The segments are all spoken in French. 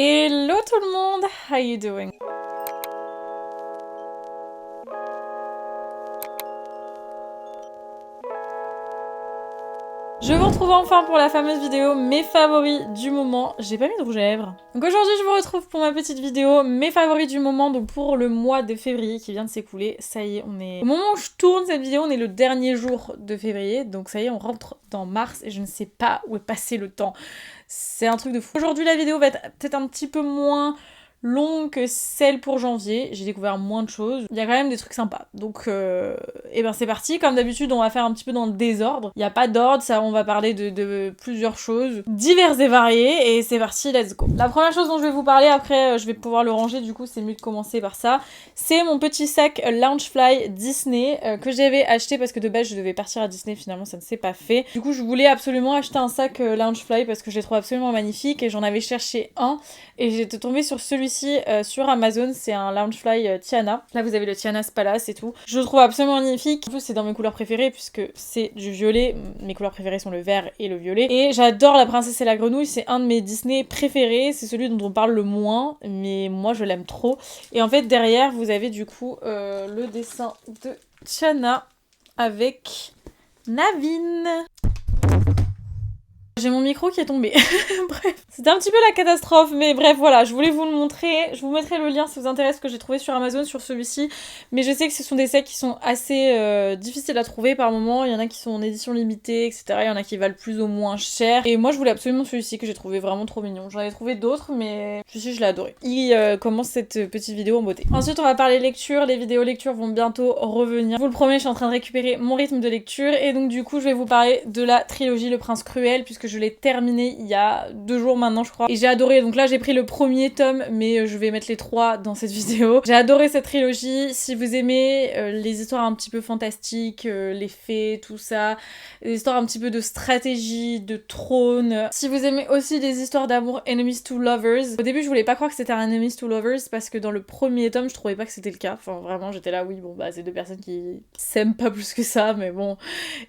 Hello tout le monde, how you doing? Je vous retrouve enfin pour la fameuse vidéo mes favoris du moment. J'ai pas mis de rouge à lèvres. Donc aujourd'hui je vous retrouve pour ma petite vidéo mes favoris du moment, donc pour le mois de février qui vient de s'écouler. Ça y est, on est... Au moment où je tourne cette vidéo, on est le dernier jour de février, donc ça y est, on rentre dans mars et je ne sais pas où est passé le temps. C'est un truc de fou. Aujourd'hui la vidéo va être peut-être un petit peu moins longue que celle pour janvier. J'ai découvert moins de choses. Il y a quand même des trucs sympas. Donc, et ben c'est parti. Comme d'habitude, on va faire un petit peu dans le désordre. Il n'y a pas d'ordre, ça, on va parler de plusieurs choses diverses et variées. Et c'est parti, let's go. La première chose dont je vais vous parler, après je vais pouvoir le ranger, du coup c'est mieux de commencer par ça. C'est mon petit sac Loungefly Disney que j'avais acheté parce que de base je devais partir à Disney, finalement ça ne s'est pas fait. Du coup je voulais absolument acheter un sac Loungefly parce que je les trouve absolument magnifiques et j'en avais cherché un et j'étais tombée sur celui-ci sur Amazon. C'est un Loungefly Tiana. Là vous avez le Tiana's Palace et tout. Je le trouve absolument magnifique. En plus c'est dans mes couleurs préférées puisque c'est du violet. Mes couleurs préférées sont le vert et le violet. Et j'adore La Princesse et la Grenouille. C'est un de mes Disney préférés. C'est celui dont on parle le moins, mais moi je l'aime trop. Et en fait derrière vous avez du coup le dessin de Tiana avec Naveen. J'ai mon micro qui est tombé. Bref, c'était un petit peu la catastrophe, mais bref, voilà, je voulais vous le montrer. Je vous mettrai le lien si vous intéresse que j'ai trouvé sur Amazon sur celui-ci. Mais je sais que ce sont des sacs qui sont assez difficiles à trouver par moment. Il y en a qui sont en édition limitée, etc. Il y en a qui valent plus ou moins cher. Et moi, je voulais absolument celui-ci que j'ai trouvé vraiment trop mignon. J'en avais trouvé d'autres, mais celui-ci, je l'ai adoré. Il commence cette petite vidéo en beauté. Ensuite, on va parler lecture. Les vidéos lecture vont bientôt revenir. Je vous le promets, je suis en train de récupérer mon rythme de lecture. Et donc, du coup, je vais vous parler de la trilogie Le Prince Cruel, puisque je l'ai terminé il y a 2 jours maintenant je crois et j'ai adoré. Donc là j'ai pris le premier tome mais je vais mettre les 3 dans cette vidéo. J'ai adoré cette trilogie. Si vous aimez les histoires un petit peu fantastiques, les fées, tout ça, les histoires un petit peu de stratégie, de trône, si vous aimez aussi des histoires d'amour, Enemies to Lovers. Au début je voulais pas croire que c'était un Enemies to Lovers parce que dans le premier tome je trouvais pas que c'était le cas. Enfin vraiment j'étais là oui bon bah c'est 2 personnes qui s'aiment pas plus que ça mais bon.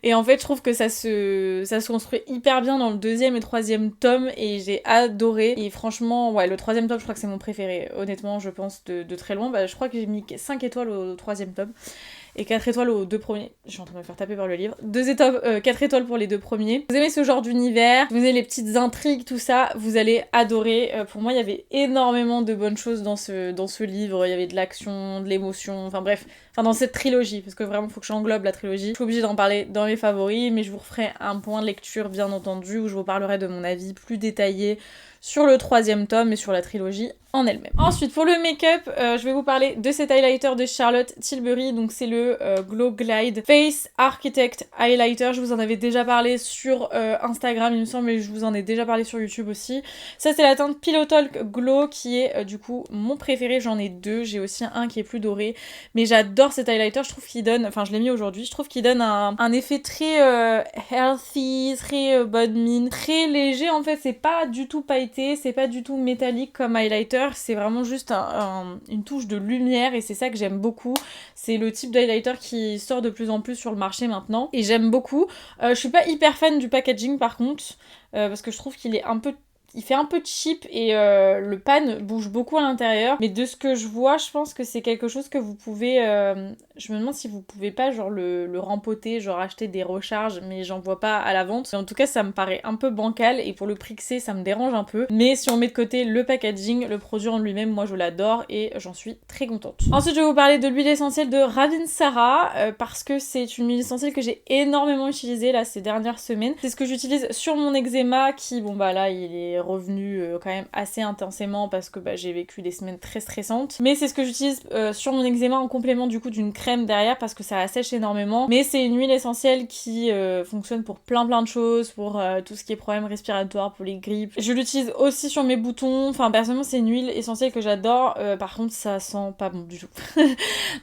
Et en fait je trouve que ça se construit hyper bien dans le deuxième et troisième tome et j'ai adoré. Et franchement, ouais, le troisième tome, je crois que c'est mon préféré. Honnêtement, je pense de très loin. Bah, je crois que j'ai mis 5 étoiles au troisième tome et 4 étoiles aux 2 premiers. Je suis en train de me faire taper par le livre. 4 étoiles pour les 2 premiers. Vous aimez ce genre d'univers, vous aimez les petites intrigues, tout ça, vous allez adorer. Pour moi, il y avait énormément de bonnes choses dans ce livre. Il y avait de l'action, de l'émotion, enfin bref. Enfin, dans cette trilogie, parce que vraiment, il faut que j'englobe la trilogie. Je suis obligée d'en parler dans mes favoris, mais je vous referai un point de lecture, bien entendu, où je vous parlerai de mon avis plus détaillé sur le 3e tome et sur la trilogie en elle-même. Ensuite, pour le make-up, je vais vous parler de cet highlighter de Charlotte Tilbury, donc c'est le Glow Glide Face Architect Highlighter. Je vous en avais déjà parlé sur Instagram, il me semble, et je vous en ai déjà parlé sur YouTube aussi. Ça, c'est la teinte Pillow Talk Glow, qui est du coup mon préféré. J'en ai 2, j'ai aussi un qui est plus doré, mais j'adore cet highlighter. Je trouve qu'il donne, enfin je l'ai mis aujourd'hui, je trouve qu'il donne un effet très healthy, très bonne mine, très léger en fait. C'est pas du tout pailleté, c'est pas du tout métallique comme highlighter. C'est vraiment juste une touche de lumière et c'est ça que j'aime beaucoup. C'est le type d'highlighter qui sort de plus en plus sur le marché maintenant et j'aime beaucoup. Je suis pas hyper fan du packaging par contre parce que je trouve qu'il est il fait un peu cheap et le pan bouge beaucoup à l'intérieur. Mais de ce que je vois, je pense que c'est quelque chose que vous pouvez... je me demande si vous pouvez pas genre le rempoter, genre acheter des recharges, mais j'en vois pas à la vente. En tout cas, ça me paraît un peu bancal et pour le prix que c'est, ça me dérange un peu. Mais si on met de côté le packaging, le produit en lui-même, moi je l'adore et j'en suis très contente. Ensuite, je vais vous parler de l'huile essentielle de Ravinsara parce que c'est une huile essentielle que j'ai énormément utilisée là ces dernières semaines. C'est ce que j'utilise sur mon eczéma qui, bon bah là, il est revenu quand même assez intensément parce que bah, j'ai vécu des semaines très stressantes. Mais c'est ce que j'utilise sur mon eczéma en complément du coup d'une crème derrière parce que ça assèche énormément. Mais c'est une huile essentielle qui fonctionne pour plein de choses, pour tout ce qui est problème respiratoire, pour les grippes. Je l'utilise aussi sur mes boutons. Enfin personnellement c'est une huile essentielle que j'adore. Par contre ça sent pas bon du tout.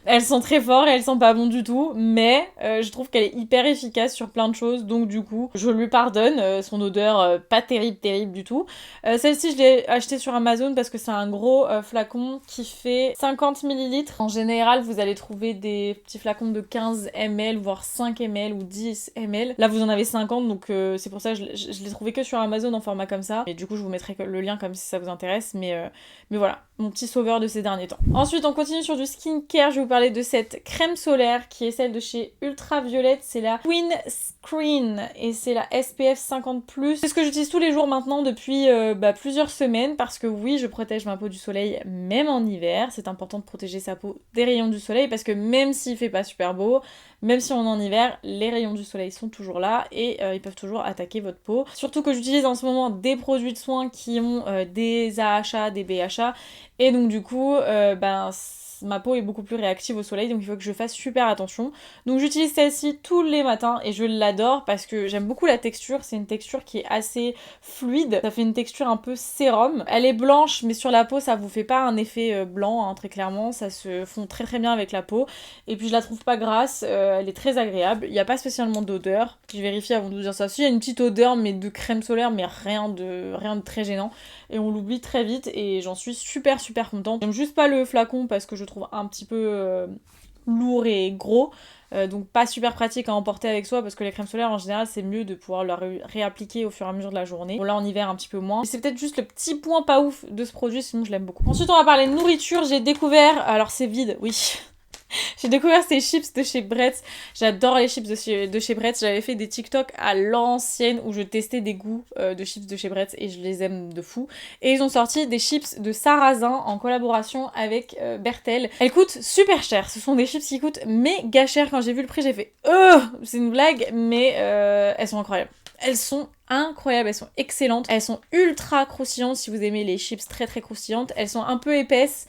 Elle sent très fort et elle sent pas bon du tout. Mais je trouve qu'elle est hyper efficace sur plein de choses. Donc du coup je lui pardonne son odeur pas terrible du tout. Celle-ci je l'ai achetée sur Amazon parce que c'est un gros flacon qui fait 50 ml. En général vous allez trouver des petits flacons de 15 ml, voire 5 ml ou 10 ml. Là, vous en avez 50, donc c'est pour ça que je l'ai trouvé que sur Amazon en format comme ça. Et du coup, je vous mettrai le lien comme si ça vous intéresse. Mais voilà, mon petit sauveur de ces derniers temps. Ensuite, on continue sur du skincare. Je vais vous parler de cette crème solaire qui est celle de chez Ultraviolet. C'est la Queen Screen et c'est la SPF 50+. C'est ce que j'utilise tous les jours maintenant depuis plusieurs semaines parce que oui, je protège ma peau du soleil même en hiver. C'est important de protéger sa peau des rayons du soleil parce que même s'il fait pas super beau, même si on est en hiver, les rayons du soleil sont toujours là et ils peuvent toujours attaquer votre peau. Surtout que j'utilise en ce moment des produits de soins qui ont des AHA, des BHA et donc du coup, ma peau est beaucoup plus réactive au soleil, donc il faut que je fasse super attention. Donc j'utilise celle-ci tous les matins et je l'adore parce que j'aime beaucoup la texture. C'est une texture qui est assez fluide. Ça fait une texture un peu sérum. Elle est blanche, mais sur la peau, ça vous fait pas un effet blanc, hein, très clairement. Ça se fond très très bien avec la peau. Et puis je la trouve pas grasse. Elle est très agréable. Il n'y a pas spécialement d'odeur. J'ai vérifié avant de vous dire ça. Si, il y a une petite odeur, mais de crème solaire, mais rien de très gênant. Et on l'oublie très vite et j'en suis super super contente. J'aime juste pas le flacon parce que je trouve un petit peu lourd et gros, donc pas super pratique à emporter avec soi parce que les crèmes solaires en général c'est mieux de pouvoir leur réappliquer au fur et à mesure de la journée. Bon là en hiver un petit peu moins. Et c'est peut-être juste le petit point pas ouf de ce produit, sinon je l'aime beaucoup. Ensuite on va parler de nourriture. J'ai découvert, alors c'est vide, oui. J'ai découvert ces chips de chez Bretz. J'adore les chips de chez Bretz. J'avais fait des TikTok à l'ancienne où je testais des goûts de chips de chez Bretz et je les aime de fou. Et ils ont sorti des chips de sarrasin en collaboration avec Bertel. Elles coûtent super cher. Ce sont des chips qui coûtent méga cher. Quand j'ai vu le prix, j'ai fait c'est une blague, mais elles sont incroyables. Elles sont incroyables, elles sont excellentes. Elles sont ultra croustillantes si vous aimez les chips très très croustillantes. Elles sont un peu épaisses.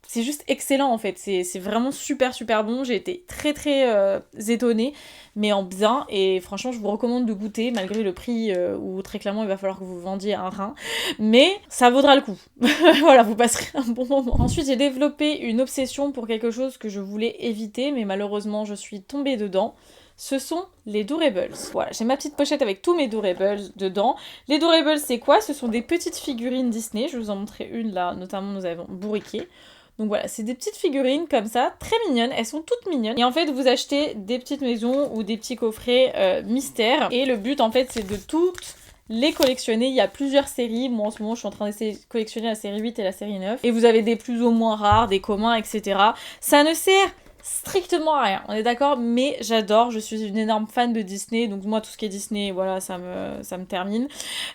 C'est juste excellent en fait, c'est vraiment super super bon, j'ai été très très étonnée, mais en bien, et franchement je vous recommande de goûter malgré le prix où très clairement il va falloir que vous vendiez un rein, mais ça vaudra le coup. Voilà, vous passerez un bon moment. Ensuite j'ai développé une obsession pour quelque chose que je voulais éviter, mais malheureusement je suis tombée dedans. Ce sont les Doorables. Voilà, j'ai ma petite pochette avec tous mes Doorables dedans. Les Doorables c'est quoi? Ce sont des petites figurines Disney, je vais vous en montrer une là, notamment nous avons Bourriquet. Donc voilà, c'est des petites figurines comme ça, très mignonnes, elles sont toutes mignonnes. Et en fait, vous achetez des petites maisons ou des petits coffrets mystères. Et le but, en fait, c'est de toutes les collectionner. Il y a plusieurs séries. Moi, en ce moment, je suis en train d'essayer de collectionner la série 8 et la série 9. Et vous avez des plus ou moins rares, des communs, etc. Ça ne sert strictement à rien, on est d'accord, mais j'adore, je suis une énorme fan de Disney, donc moi tout ce qui est Disney, voilà, ça me termine,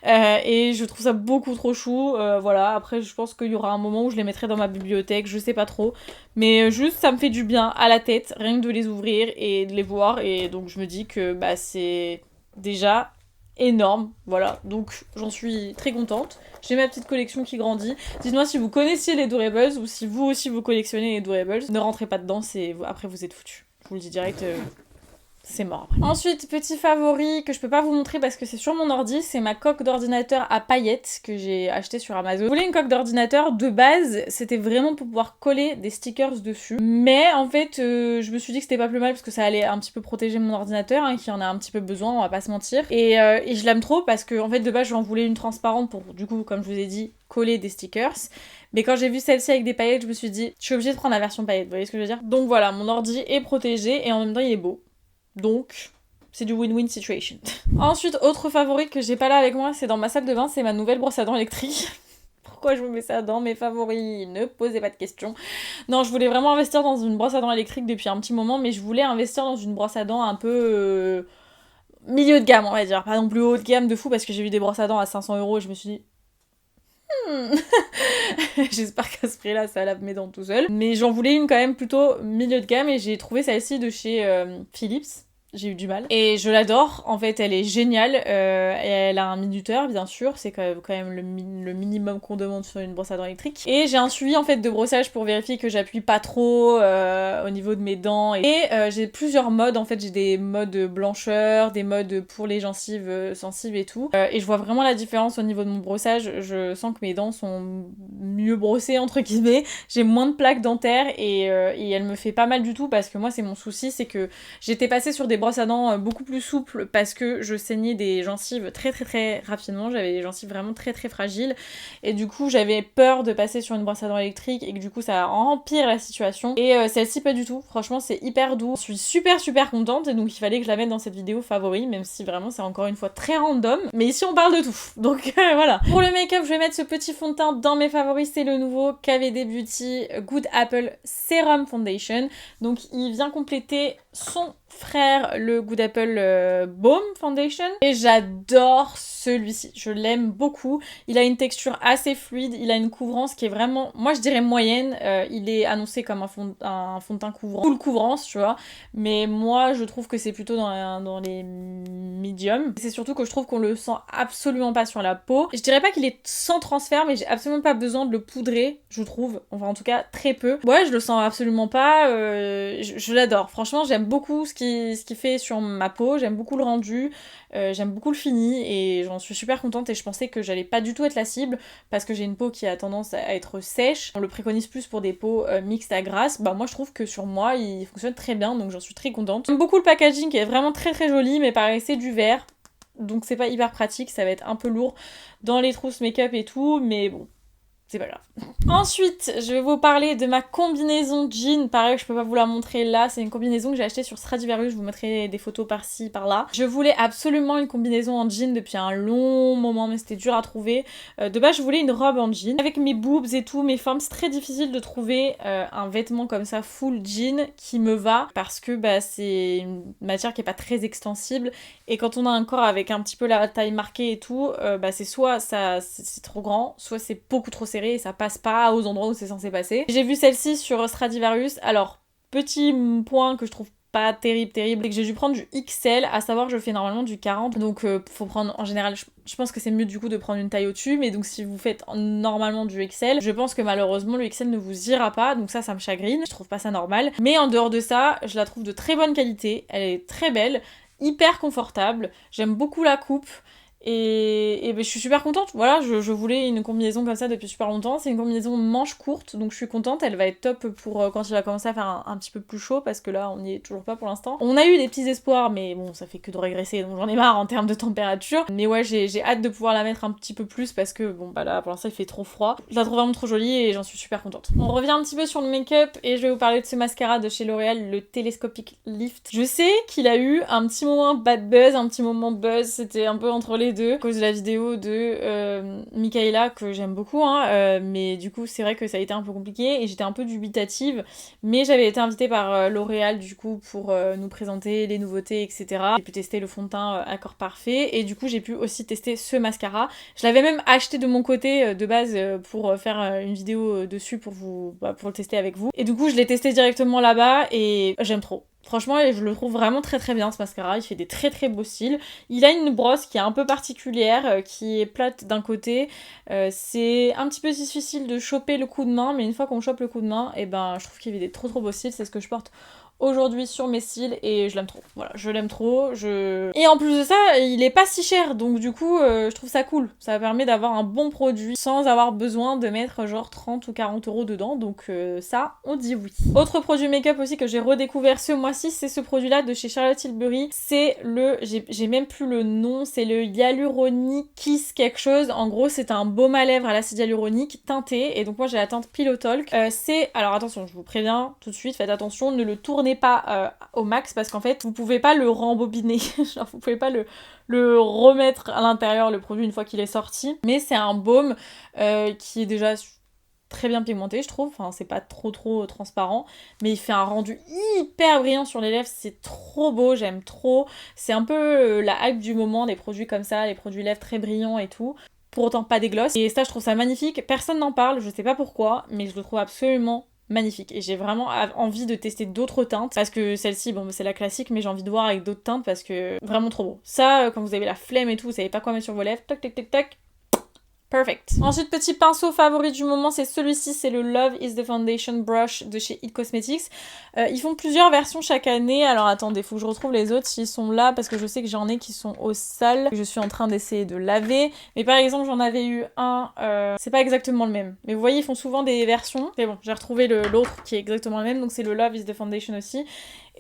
et je trouve ça beaucoup trop chou, voilà, après je pense qu'il y aura un moment où je les mettrai dans ma bibliothèque, je sais pas trop, mais juste ça me fait du bien à la tête, rien que de les ouvrir et de les voir, et donc je me dis que c'est déjà énorme, voilà, donc j'en suis très contente. J'ai ma petite collection qui grandit. Dites-moi si vous connaissiez les Doorables ou si vous aussi vous collectionnez les Doorables. Ne rentrez pas dedans, après vous êtes foutus. Je vous le dis direct, c'est mort après. Ensuite, petit favori que je peux pas vous montrer parce que c'est sur mon ordi, c'est ma coque d'ordinateur à paillettes que j'ai acheté sur Amazon. Je voulais une coque d'ordinateur, de base, c'était vraiment pour pouvoir coller des stickers dessus. Mais en fait, je me suis dit que c'était pas plus mal parce que ça allait un petit peu protéger mon ordinateur, hein, qui en a un petit peu besoin, on va pas se mentir. Et je l'aime trop parce que en fait de base j'en voulais une transparente pour, du coup, comme je vous ai dit, coller des stickers. Mais quand j'ai vu celle-ci avec des paillettes, je me suis dit, je suis obligée de prendre la version paillettes, vous voyez ce que je veux dire? Donc voilà, mon ordi est protégé et en même temps il est beau. Donc, c'est du win-win situation. Ensuite, autre favori que j'ai pas là avec moi, c'est dans ma salle de bain, c'est ma nouvelle brosse à dents électrique. Pourquoi je vous mets ça dans mes favoris? Ne posez pas de questions. Non, je voulais vraiment investir dans une brosse à dents électrique depuis un petit moment, mais je voulais investir dans une brosse à dents un peu milieu de gamme, on va dire. Pas non plus haut de gamme de fou, parce que j'ai vu des brosses à dents à 500€ et je me suis dit... J'espère qu'à ce prix-là, ça lave mes dents tout seul. Mais j'en voulais une quand même plutôt milieu de gamme et j'ai trouvé celle-ci de chez Philips. J'ai eu du mal. Et je l'adore, en fait elle est géniale, et elle a un minuteur bien sûr, c'est quand même le minimum qu'on demande sur une brosse à dents électrique. Et j'ai un suivi en fait de brossage pour vérifier que j'appuie pas trop au niveau de mes dents. Et j'ai plusieurs modes, en fait j'ai des modes blancheur, des modes pour les gencives sensibles et tout. Et je vois vraiment la différence au niveau de mon brossage, je sens que mes dents sont mieux brossées entre guillemets, j'ai moins de plaques dentaires et elle me fait pas mal du tout parce que moi c'est mon souci, c'est que j'étais passée sur des brosses à dents beaucoup plus souples parce que je saignais des gencives très très très rapidement, j'avais des gencives vraiment très très fragiles et du coup j'avais peur de passer sur une brosse à dents électrique et que du coup ça empire la situation. Et celle-ci pas du tout, franchement c'est hyper doux, je suis super super contente et donc il fallait que je la mette dans cette vidéo favori, même si vraiment c'est encore une fois très random, mais ici on parle de tout, donc voilà. Pour le make-up je vais mettre ce petit fond de teint dans mes favoris, c'est le nouveau KVD Beauty Good Apple Serum Foundation, donc il vient compléter son frère le Good Apple Balm Foundation et j'adore celui-ci, je l'aime beaucoup, il a une texture assez fluide, il a une couvrance qui est vraiment, moi je dirais moyenne, il est annoncé comme un fond de teint couvrant, full couvrance tu vois, mais moi je trouve que c'est plutôt dans les mediums, c'est surtout que je trouve qu'on le sent absolument pas sur la peau, je dirais pas qu'il est sans transfert mais j'ai absolument pas besoin de le poudrer, je trouve, enfin en tout cas très peu, ouais je le sens absolument pas, je l'adore, franchement j'aime beaucoup ce qu'il fait sur ma peau, j'aime beaucoup le rendu, j'aime beaucoup le fini et j'en suis super contente et je pensais que j'allais pas du tout être la cible parce que j'ai une peau qui a tendance à être sèche. On le préconise plus pour des peaux mixtes à grasses. Bah moi je trouve que sur moi il fonctionne très bien donc j'en suis très contente. J'aime beaucoup le packaging qui est vraiment très très joli mais pareil c'est du verre donc c'est pas hyper pratique, ça va être un peu lourd dans les trousses make-up et tout mais bon. C'est pas grave. Ensuite, je vais vous parler de ma combinaison jean. Pareil, je peux pas vous la montrer là. C'est une combinaison que j'ai achetée sur Stradivarius. Je vous mettrai des photos par-ci, par-là. Je voulais absolument une combinaison en jean depuis un long moment, mais c'était dur à trouver. De base, je voulais une robe en jean. Avec mes boobs et tout, mes formes, c'est très difficile de trouver un vêtement comme ça, full jean, qui me va. Parce que bah, c'est une matière qui est pas très extensible. Et quand on a un corps avec un petit peu la taille marquée et tout, bah, c'est soit ça, c'est trop grand, soit c'est beaucoup trop serré et ça passe pas aux endroits où c'est censé passer. J'ai vu celle-ci sur Stradivarius, alors petit point que je trouve pas terrible, c'est que j'ai dû prendre du XL, à savoir je fais normalement du 40, donc faut prendre en général, je pense que c'est mieux du coup de prendre une taille au-dessus, mais donc si vous faites normalement du XL, je pense que malheureusement le XL ne vous ira pas, donc ça me chagrine, je trouve pas ça normal, mais en dehors de ça, je la trouve de très bonne qualité, elle est très belle, hyper confortable, j'aime beaucoup la coupe, et ben, je suis super contente, voilà, je voulais une combinaison comme ça depuis super longtemps, c'est une combinaison manche courte, donc je suis contente, elle va être top pour quand il va commencer à faire un petit peu plus chaud, parce que là on n'y est toujours pas pour l'instant. On a eu des petits espoirs, mais bon, ça fait que de régresser, donc j'en ai marre en termes de température, mais ouais, j'ai hâte de pouvoir la mettre un petit peu plus, parce que bon, bah là, pour l'instant il fait trop froid. Je la trouve vraiment trop jolie et j'en suis super contente. On revient un petit peu sur le make-up, et je vais vous parler de ce mascara de chez L'Oréal, le Telescopic Lift. Je sais qu'il a eu un petit moment bad buzz, un petit moment buzz, c'était un peu entre les deux, à cause de la vidéo de Michaela que j'aime beaucoup, hein, mais du coup c'est vrai que ça a été un peu compliqué et j'étais un peu dubitative, mais j'avais été invitée par L'Oréal du coup pour nous présenter les nouveautés, etc. J'ai pu tester le fond de teint Accord Parfait et du coup j'ai pu aussi tester ce mascara. Je l'avais même acheté de mon côté de base pour faire une vidéo dessus pour pour le tester avec vous. Et du coup je l'ai testé directement là-bas et j'aime trop. Franchement, je le trouve vraiment très très bien ce mascara, il fait des très très beaux styles. Il a une brosse qui est un peu particulière, qui est plate d'un côté. C'est un petit peu difficile de choper le coup de main, mais une fois qu'on chope le coup de main, et ben je trouve qu'il fait des trop trop beaux styles, c'est ce que je porte aujourd'hui sur mes cils et je l'aime trop. Voilà, je l'aime trop. Et en plus de ça, il est pas si cher, donc du coup, je trouve ça cool. Ça permet d'avoir un bon produit sans avoir besoin de mettre genre 30 ou 40 euros dedans, donc ça, on dit oui. Autre produit make-up aussi que j'ai redécouvert ce mois-ci, c'est ce produit-là de chez Charlotte Tilbury. C'est j'ai même plus le nom, c'est le Hyaluronic Kiss quelque chose. En gros, c'est un baume à lèvres à l'acide hyaluronique teinté, et donc moi j'ai la teinte Pillow Talk. Alors attention, je vous préviens tout de suite, faites attention, ne le tournez pas au max parce qu'en fait vous pouvez pas le rembobiner, genre vous pouvez pas le remettre à l'intérieur le produit une fois qu'il est sorti, mais c'est un baume qui est déjà très bien pigmenté je trouve, enfin c'est pas trop transparent, mais il fait un rendu hyper brillant sur les lèvres, c'est trop beau, j'aime trop, c'est un peu la hype du moment, des produits comme ça, les produits lèvres très brillants et tout. Pour autant pas des glosses, et ça je trouve ça magnifique, personne n'en parle, je sais pas pourquoi, mais je le trouve absolument magnifique et j'ai vraiment envie de tester d'autres teintes parce que celle-ci bon c'est la classique mais j'ai envie de voir avec d'autres teintes parce que vraiment trop beau. Ça quand vous avez la flemme et tout, vous savez pas quoi mettre sur vos lèvres, toc toc toc toc. Perfect. Ensuite, petit pinceau favori du moment, c'est celui-ci, c'est le Love is the Foundation Brush de chez It Cosmetics. Ils font plusieurs versions chaque année, alors attendez, faut que je retrouve les autres s'ils sont là, parce que je sais que j'en ai qui sont au sale, que je suis en train d'essayer de laver. Mais par exemple, j'en avais eu un, c'est pas exactement le même. Mais vous voyez, ils font souvent des versions. C'est bon, j'ai retrouvé l'autre qui est exactement le même, donc c'est le Love is the Foundation aussi.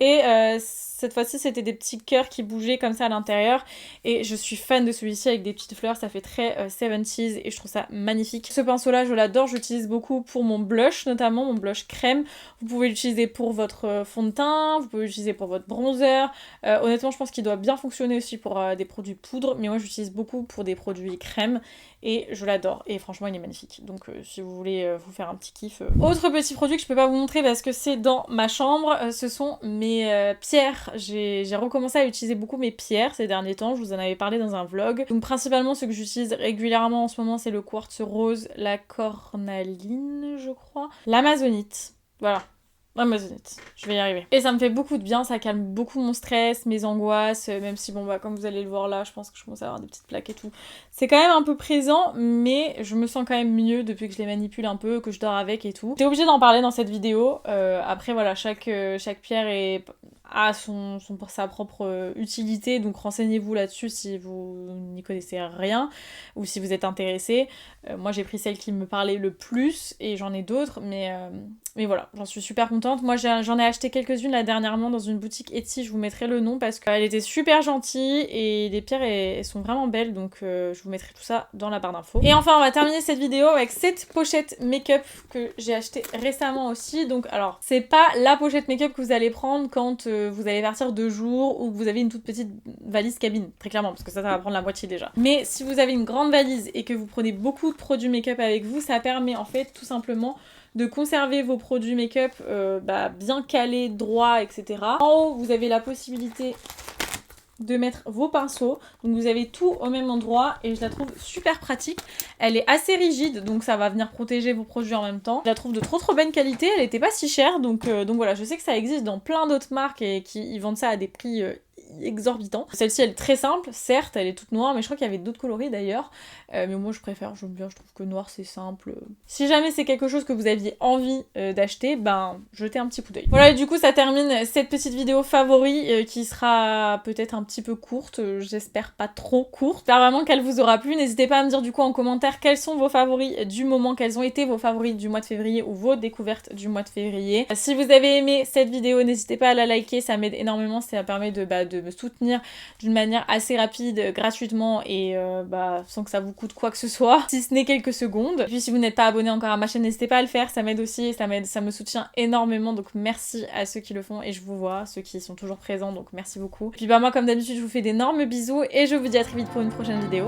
Et cette fois-ci, c'était des petits cœurs qui bougeaient comme ça à l'intérieur. Et je suis fan de celui-ci avec des petites fleurs, ça fait très 70s et je trouve ça magnifique. Ce pinceau-là, je l'adore, j'utilise beaucoup pour mon blush, notamment mon blush crème. Vous pouvez l'utiliser pour votre fond de teint, vous pouvez l'utiliser pour votre bronzer. Honnêtement, je pense qu'il doit bien fonctionner aussi pour des produits poudre, mais moi j'utilise beaucoup pour des produits crème et je l'adore. Et franchement, il est magnifique. Donc si vous voulez vous faire un petit kiff. Autre petit produit que je peux pas vous montrer parce que c'est dans ma chambre, ce sont mes pierres. J'ai recommencé à utiliser beaucoup mes pierres ces derniers temps, je vous en avais parlé dans un vlog. Donc principalement ce que j'utilise régulièrement en ce moment, c'est le quartz rose, la cornaline je crois, l'amazonite. Voilà. Amazonite, je vais y arriver. Et ça me fait beaucoup de bien, ça calme beaucoup mon stress, mes angoisses, même si bon bah comme vous allez le voir là, je pense que je commence à avoir des petites plaques et tout. C'est quand même un peu présent, mais je me sens quand même mieux depuis que je les manipule un peu, que je dors avec et tout. J'étais obligée d'en parler dans cette vidéo. Après voilà, chaque pierre a sa propre utilité, donc renseignez-vous là-dessus si vous n'y connaissez rien ou si vous êtes intéressé. Moi j'ai pris celle qui me parlait le plus et j'en ai d'autres, mais voilà, j'en suis super contente. Moi j'en ai acheté quelques-unes là dernièrement dans une boutique Etsy, je vous mettrai le nom parce qu'elle était super gentille et les pierres elles sont vraiment belles, donc je vous mettrai tout ça dans la barre d'infos. Et enfin on va terminer cette vidéo avec cette pochette make-up que j'ai achetée récemment aussi. Donc alors c'est pas la pochette make-up que vous allez prendre quand vous allez partir 2 jours ou que vous avez une toute petite valise cabine, très clairement, parce que ça va prendre la moitié déjà. Mais si vous avez une grande valise et que vous prenez beaucoup de produits make-up avec vous, ça permet en fait tout simplement de conserver vos produits make-up bien calés, droits, etc. En haut, vous avez la possibilité de mettre vos pinceaux, donc vous avez tout au même endroit et je la trouve super pratique. Elle est assez rigide, donc ça va venir protéger vos produits en même temps. Je la trouve de trop bonne qualité, elle était pas si chère, donc voilà, je sais que ça existe dans plein d'autres marques et qui ils vendent ça à des prix exorbitant. Celle-ci elle est très simple, certes elle est toute noire, mais je crois qu'il y avait d'autres coloris d'ailleurs, mais moi je préfère, j'aime bien, je trouve que noir c'est simple. Si jamais c'est quelque chose que vous aviez envie d'acheter, ben jetez un petit coup d'œil. Voilà, et du coup ça termine cette petite vidéo favori qui sera peut-être un petit peu courte, j'espère pas trop courte. J'espère vraiment qu'elle vous aura plu, n'hésitez pas à me dire du coup en commentaire quels sont vos favoris du moment, quels ont été vos favoris du mois de février ou vos découvertes du mois de février. Si vous avez aimé cette vidéo, n'hésitez pas à la liker, ça m'aide énormément, ça permet de me soutenir d'une manière assez rapide, gratuitement et sans que ça vous coûte quoi que ce soit, si ce n'est quelques secondes. Et puis si vous n'êtes pas abonné encore à ma chaîne, n'hésitez pas à le faire, ça m'aide aussi, ça me soutient énormément, donc merci à ceux qui le font et je vous vois, ceux qui sont toujours présents, donc merci beaucoup. Et puis moi comme d'habitude je vous fais d'énormes bisous et je vous dis à très vite pour une prochaine vidéo.